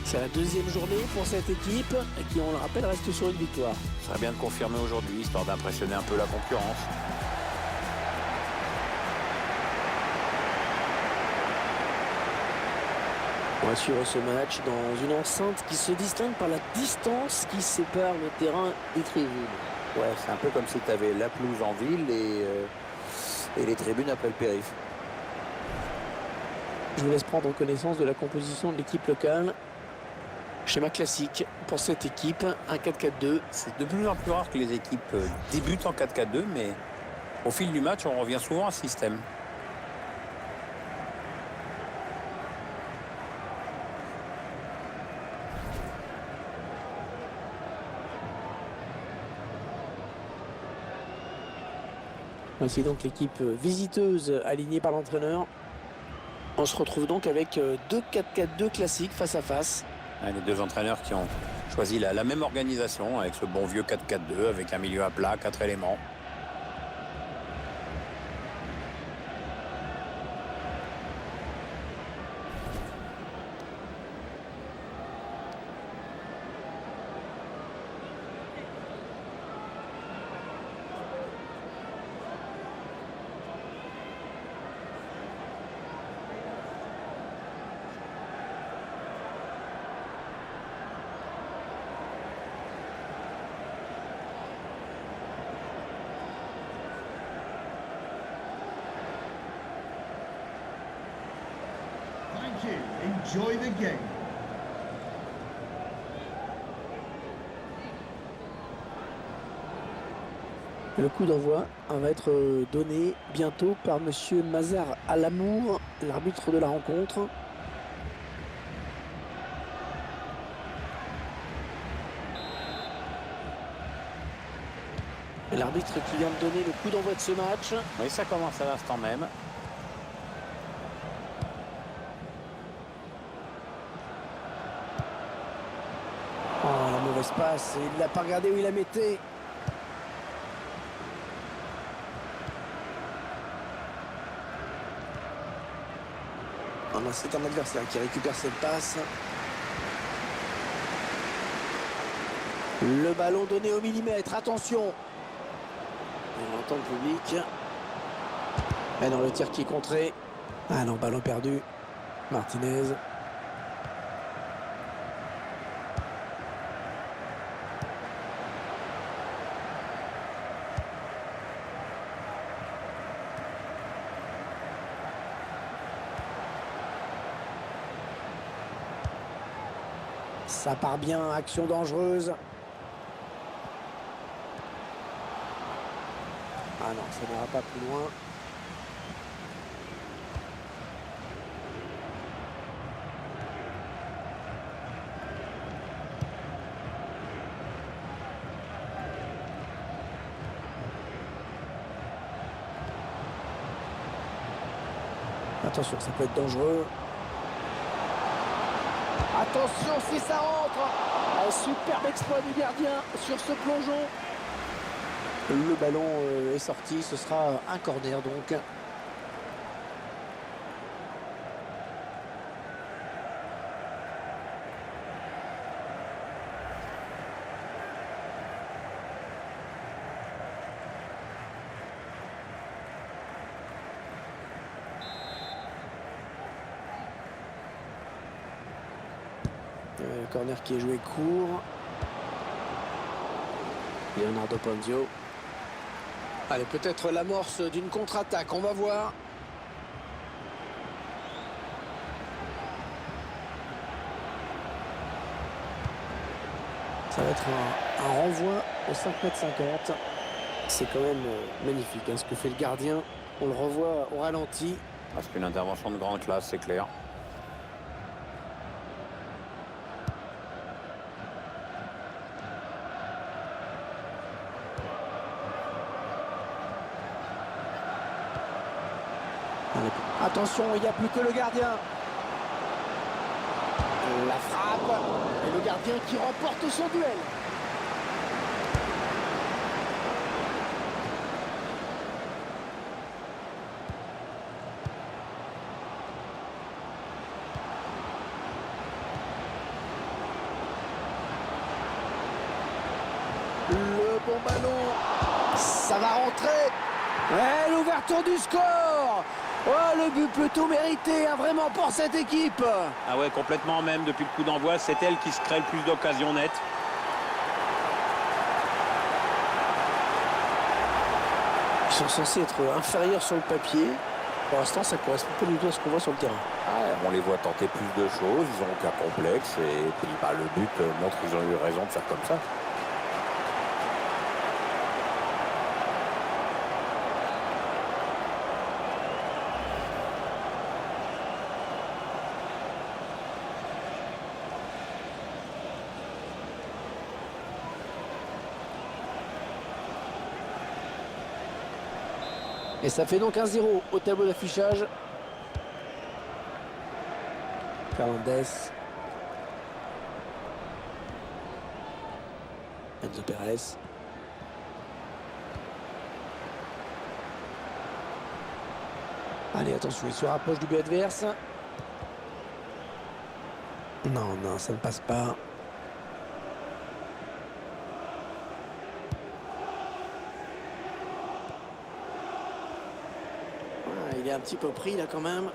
C'est la deuxième journée pour cette équipe qui, on le rappelle, reste sur une victoire. Ce serait bien de confirmer aujourd'hui, histoire d'impressionner un peu la concurrence. On va suivre ce match dans une enceinte qui se distingue par la distance qui sépare le terrain des tribunes. Ouais, c'est un peu comme si tu avais la pelouse en ville et les tribunes après le périph'. Je vous laisse prendre connaissance de la composition de l'équipe locale. Schéma classique pour cette équipe, un 4-4-2. C'est de plus en plus rare que les équipes débutent en 4-4-2, mais au fil du match, on revient souvent à ce système. Voici donc l'équipe visiteuse alignée par l'entraîneur. On se retrouve donc avec deux 4-4-2 classiques face à face. Les deux entraîneurs qui ont choisi la même organisation avec ce bon vieux 4-4-2 avec un milieu à plat, 4 éléments. Thank you. Enjoy the game. Le coup d'envoi va être donné bientôt par monsieur Mazar Alamour, l'arbitre de la rencontre. L'arbitre qui vient de donner le coup d'envoi de ce match. Oui, ça commence à l'instant même. Oh, la mauvaise passe, il ne l'a pas regardé où il la mettait. Oh non, c'est un adversaire qui récupère cette passe. Le ballon donné au millimètre, attention. On entend le public. Mais non, le tir qui est contré. Ah non, ballon perdu. Martinez. Ça part bien, action dangereuse. Ah non, ça n'ira pas plus loin. Attention, ça peut être dangereux. Attention si ça rentre. Un superbe exploit du gardien sur ce plongeon. Le ballon est sorti, ce sera un corner donc. Corner qui est joué court. Leonardo Ponzio. Allez, peut-être l'amorce d'une contre-attaque, on va voir. Ça va être un renvoi au 5,50 m. C'est quand même magnifique hein, ce que fait le gardien. On le revoit au ralenti. Parce qu'une intervention de grande classe, c'est clair. Attention, il n'y a plus que le gardien. La frappe. Et le gardien qui remporte son duel. bon ballon. Ça va rentrer. Ouais, l'ouverture du score. Oh, le but plutôt mérité, hein, vraiment pour cette équipe. Ah ouais, complètement même. Depuis le coup d'envoi, c'est elle qui se crée le plus d'occasions nettes. Ils sont censés être inférieurs sur le papier. Pour l'instant, ça correspond pas du tout à ce qu'on voit sur le terrain. Ah, on les voit tenter plus de choses, ils ont aucun complexe et puis le but montre qu'ils ont eu raison de faire comme ça. Et ça fait donc 1-0 au tableau d'affichage. Fernandez. Enzo Pérez. Allez, attention, il se rapproche du but adverse. Non, non, ça ne passe pas. Il est un petit peu pris là quand même.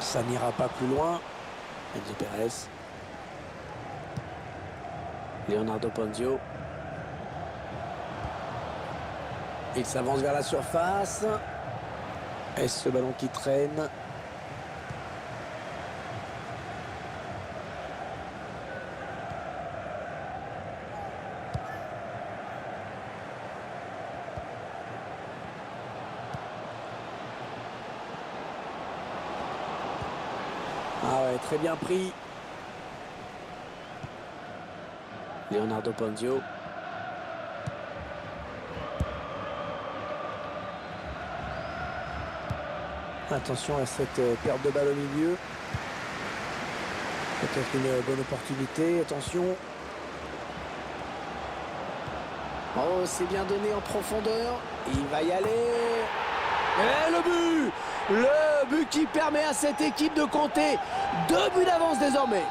Ça n'ira pas plus loin. Enzo Pérez. Leonardo Ponzio. Il s'avance vers la surface. Est-ce ce ballon qui traîne? Ah ouais, très bien pris. Leonardo Ponzio. Attention à cette perte de balle au milieu. Peut-être une bonne opportunité. Attention. Oh, c'est bien donné en profondeur. Il va y aller. Et le but! Le but qui permet à cette équipe de compter 2 buts d'avance désormais.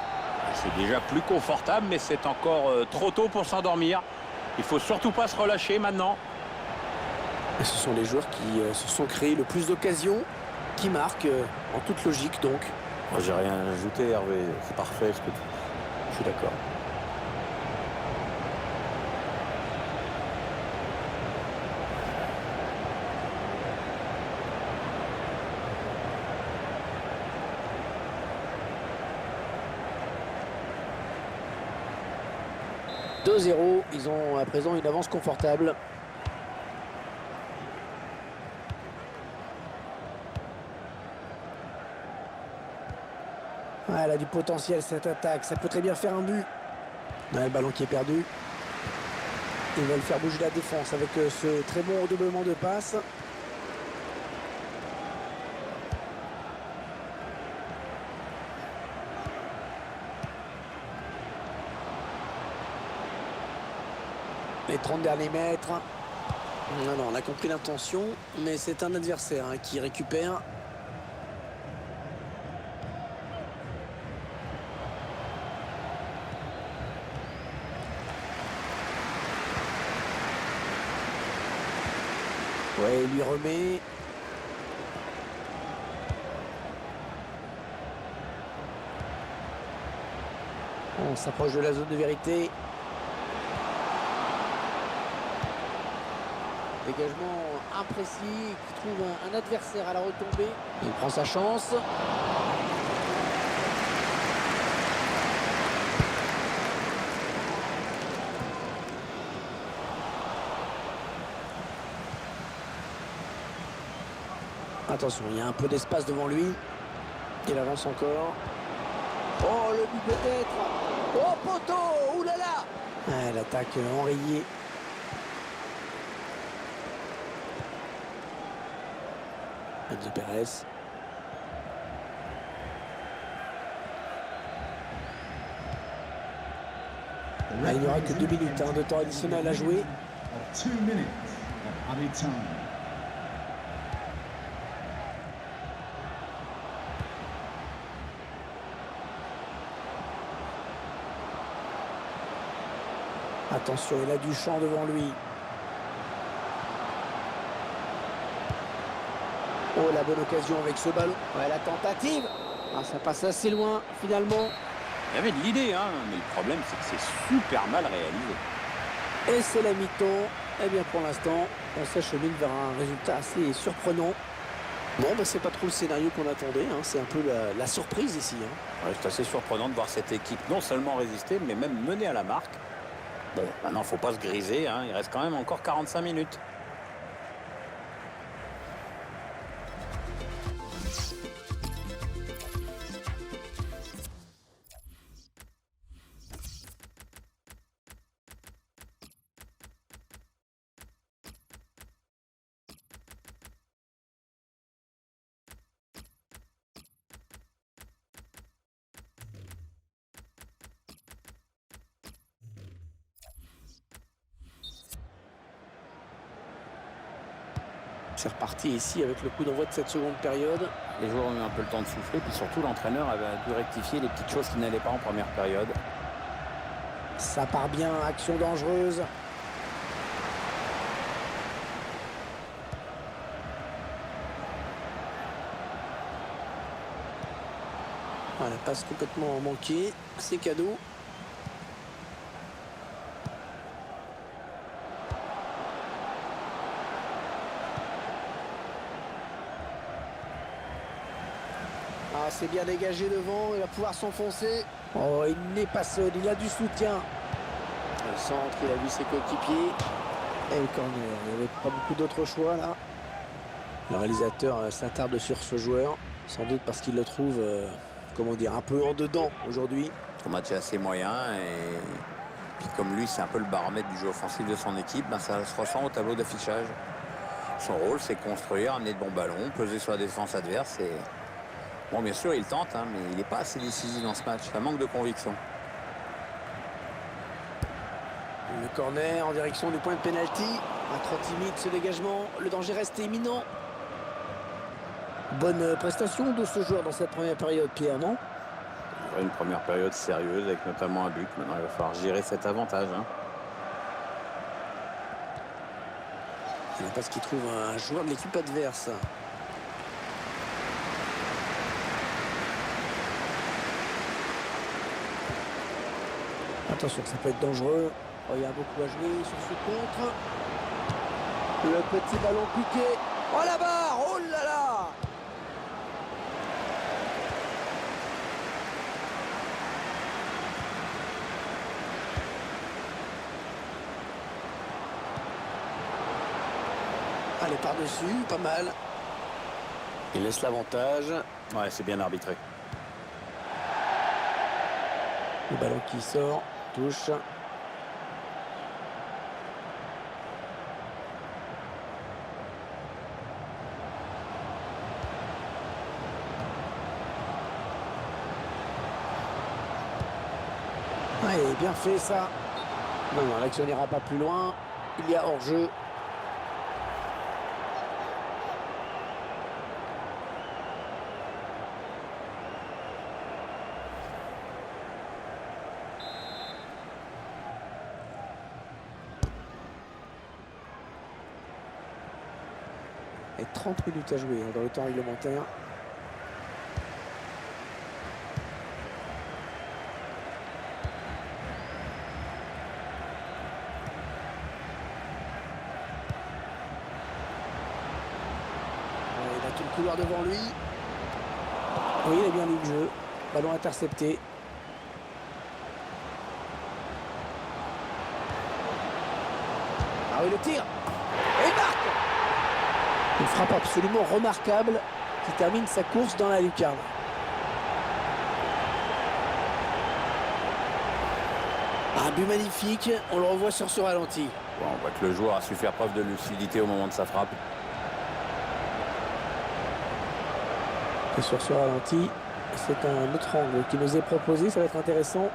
C'est déjà plus confortable, mais c'est encore trop tôt pour s'endormir. Il faut surtout pas se relâcher maintenant. Et ce sont les joueurs qui se sont créés le plus d'occasions, qui marquent en toute logique donc. Moi, j'ai rien ajouté, Hervé. C'est parfait ce que tu... Je suis d'accord. « 2-0, ils ont à présent une avance confortable. Ah, elle a du potentiel cette attaque, ça peut très bien faire un but. Ouais, le ballon qui est perdu. Ils veulent faire bouger la défense avec ce très bon redoublement de passe. Les 30 derniers mètres. Non, non, on a compris l'intention, mais c'est un adversaire qui récupère. Ouais, il lui remet. On s'approche de la zone de vérité. Dégagement imprécis qui trouve un adversaire à la retombée. Il prend sa chance. Attention, il y a un peu d'espace devant lui. Il avance encore. Oh, le but peut-être. Oh, poteau. Ouh là là. Ah, l'attaque enrayée. Enzo Pérez. Ah, il n'y aura que 2 minutes de temps additionnel à jouer. of 2 minutes of added time. Attention, il a du champ devant lui. Oh, la bonne occasion avec ce ballon. Ouais, la tentative. Ah, ça passe assez loin, finalement. Il y avait de l'idée, hein, mais le problème, c'est que c'est super mal réalisé. Et c'est la mi-temps. Eh bien, pour l'instant, on s'achemine vers un résultat assez surprenant. Bon, bah, c'est pas trop le scénario qu'on attendait. Hein. C'est un peu la surprise ici. Hein. Ouais, c'est assez surprenant de voir cette équipe non seulement résister, mais même mener à la marque. Bon, maintenant, il ne faut pas se griser, hein. Il reste quand même encore 45 minutes. C'est reparti ici avec le coup d'envoi de cette seconde période. Les joueurs ont eu un peu le temps de souffler, puis surtout l'entraîneur avait dû rectifier les petites choses qui n'allaient pas en première période. Ça part bien, action dangereuse. Ah, la passe complètement manquée, c'est cadeau. Ah, c'est bien dégagé devant, il va pouvoir s'enfoncer. Oh, il n'est pas seul, il a du soutien. Le centre, il a vu ses coéquipiers. Et le corner, il n'y avait pas beaucoup d'autres choix là. Le réalisateur s'attarde sur ce joueur, sans doute parce qu'il le trouve, comment dire, un peu en dedans aujourd'hui. Son match est assez moyen et puis comme lui, c'est un peu le baromètre du jeu offensif de son équipe, ben ça se ressent au tableau d'affichage. Son rôle, c'est construire, amener de bons ballons, peser sur la défense adverse et... Bon, bien sûr, il tente, hein, mais il n'est pas assez décisif dans ce match. Ça manque de conviction. Le corner en direction du point de pénalty. Pas trop timide ce dégagement. Le danger reste imminent. Bonne prestation de ce joueur dans cette première période, Pierre, non? Une première période sérieuse avec notamment un but. Maintenant, il va falloir gérer cet avantage. Hein. C'est parce qu'il trouve un joueur de l'équipe adverse. Attention, ça peut être dangereux. Oh, il y a beaucoup à jouer sur ce contre. Le petit ballon piqué. Oh, la barre! Oh là là! Allez, par-dessus, pas mal. Il laisse l'avantage. Ouais, c'est bien arbitré. Le ballon qui sort, touche. Ouais, bien fait ça. Non, non, l'action n'ira pas plus loin. Il y a hors-jeu. Et 30 minutes à jouer dans le temps réglementaire. Il a tout le couloir devant lui. Oui, il a bien lu le jeu. Ballon intercepté. Ah oui, le tir. Et il marque. Une frappe absolument remarquable qui termine sa course dans la lucarne. Un but magnifique, on le revoit sur ce ralenti. Bon, on voit que le joueur a su faire preuve de lucidité au moment de sa frappe. Et sur ce ralenti, c'est un autre angle qui nous est proposé, ça va être intéressant.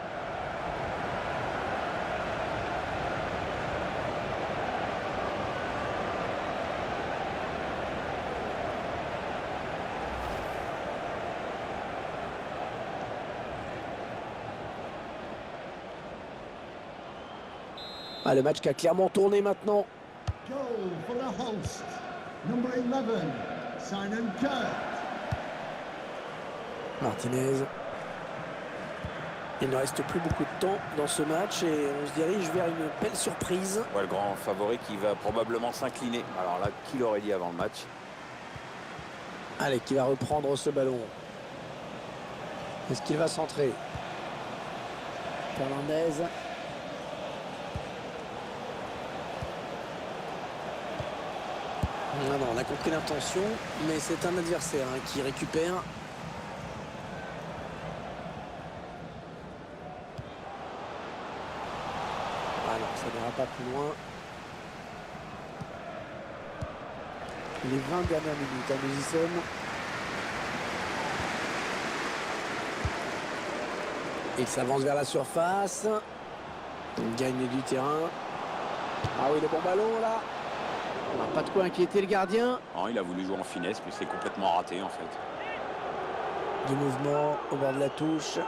Ah, le match qui a clairement tourné maintenant. Goal for the host. Number 11, Simon Kerr. Martinez. Il ne reste plus beaucoup de temps dans ce match et on se dirige vers une belle surprise. Ouais, le grand favori qui va probablement s'incliner. Alors là, qui l'aurait dit avant le match? Allez, qui va reprendre ce ballon. Est-ce qu'il va centrer? Fernandez. Non, on a compris l'intention, mais c'est un adversaire qui récupère. Ah non, ça n'ira pas plus loin. Les 20 dernières minutes, nous y sommes. Il s'avance vers la surface. Il gagne du terrain. Ah oui, le bon ballon là. On n'a pas de quoi inquiéter le gardien. Non, il a voulu jouer en finesse, mais c'est complètement raté en fait. Du mouvement au bord de la touche.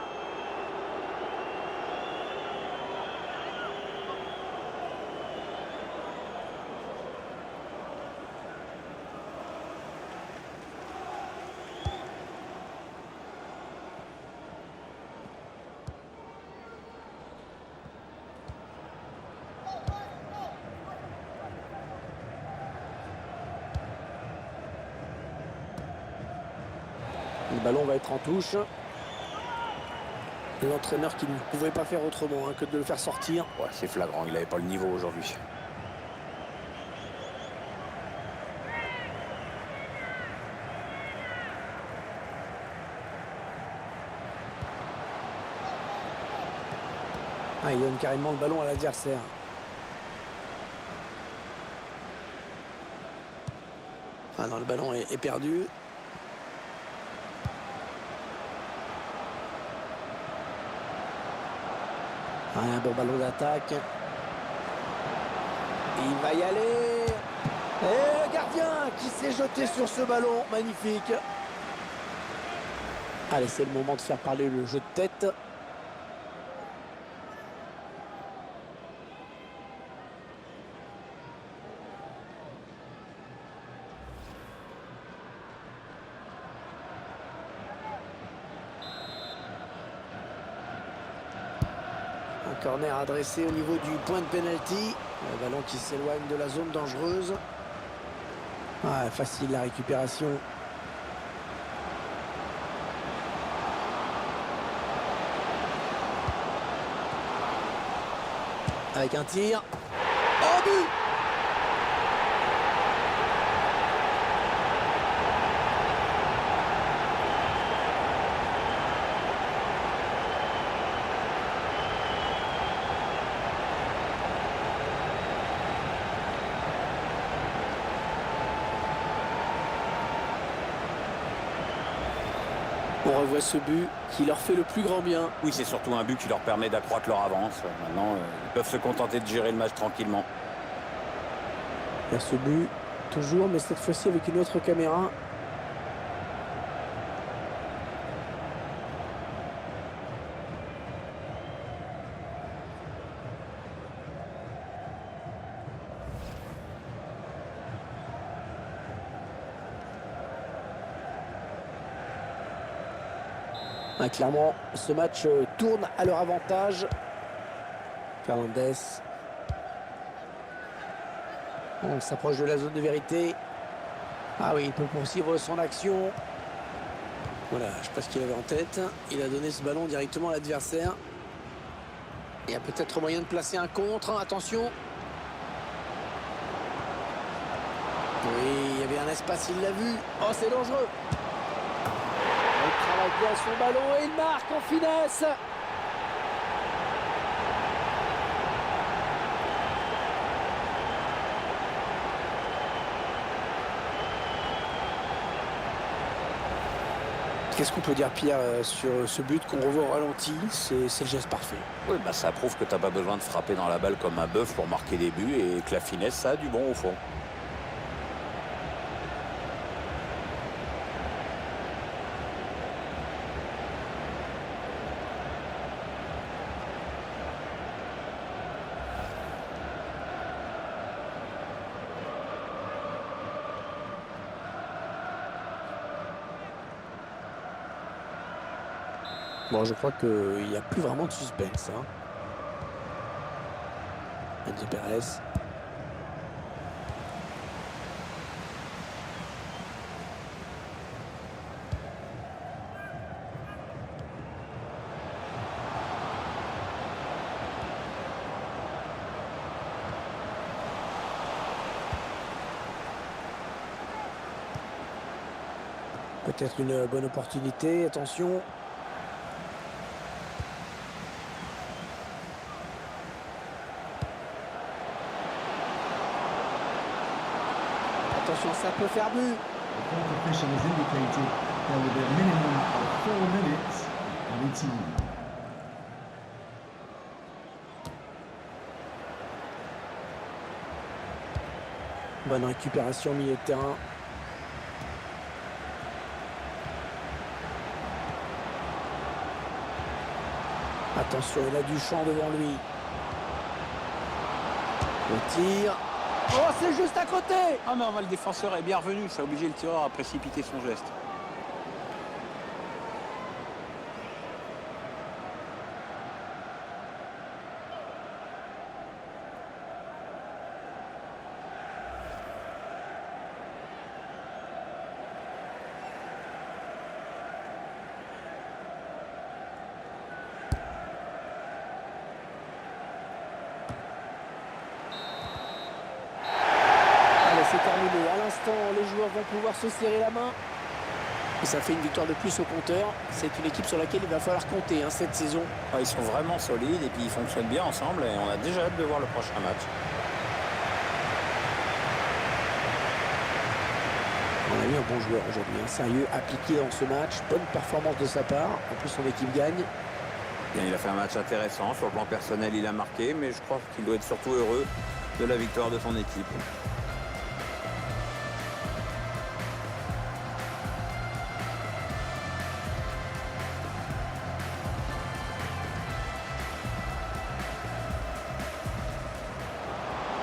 Le ballon va être en touche. L'entraîneur qui ne pouvait pas faire autrement que de le faire sortir. Ouais, c'est flagrant, il n'avait pas le niveau aujourd'hui. Ah, il donne carrément le ballon à l'adversaire. Ah non, le ballon est perdu. Ah, un bon ballon d'attaque. Il va y aller. Et le gardien qui s'est jeté sur ce ballon. Magnifique. Allez, c'est le moment de faire parler le jeu de tête. Un corner adressé au niveau du point de pénalty. Le ballon qui s'éloigne de la zone dangereuse. Ah, facile la récupération. Avec un tir. Oh, but! On revoit ce but qui leur fait le plus grand bien. Oui, c'est surtout un but qui leur permet d'accroître leur avance. Maintenant, ils peuvent se contenter de gérer le match tranquillement. Il y a ce but, toujours, mais cette fois-ci avec une autre caméra. Ah, clairement, ce match tourne à leur avantage. Fernandez. On s'approche de la zone de vérité. Ah oui, il peut poursuivre son action. Voilà, je ne sais pas ce qu'il avait en tête. Il a donné ce ballon directement à l'adversaire. Il y a peut-être moyen de placer un contre. Attention. Oui, il y avait un espace, il l'a vu. Oh, c'est dangereux. Il travaille bien son ballon et il marque en finesse. Qu'est-ce qu'on peut dire, Pierre, sur ce but qu'on revoit au ralenti? C'est le geste parfait. Oui, bah ça prouve que tu n'as pas besoin de frapper dans la balle comme un bœuf pour marquer des buts et que la finesse, ça a du bon au fond. Bon, je crois qu'il n'y a plus vraiment de suspense. Hein. Enzo Perez. Peut-être une bonne opportunité, attention. Attention, ça peut faire but. The fourth official has indicated there will be a minimum of 4 minutes added time. Bonne récupération au milieu de terrain. Attention, il a du champ devant lui. Le tir. Oh, c'est juste à côté. Ah non, le défenseur est bien revenu, ça a obligé le tireur à précipiter son geste. C'est terminé. À l'instant, les joueurs vont pouvoir se serrer la main. Et ça fait une victoire de plus au compteur. C'est une équipe sur laquelle il va falloir compter cette saison. Ils sont vraiment solides et puis ils fonctionnent bien ensemble et on a déjà hâte de voir le prochain match. On a eu un bon joueur aujourd'hui, sérieux, appliqué dans ce match. Bonne performance de sa part. En plus, son équipe gagne. Et il a fait un match intéressant. Sur le plan personnel, il a marqué, mais je crois qu'il doit être surtout heureux de la victoire de son équipe.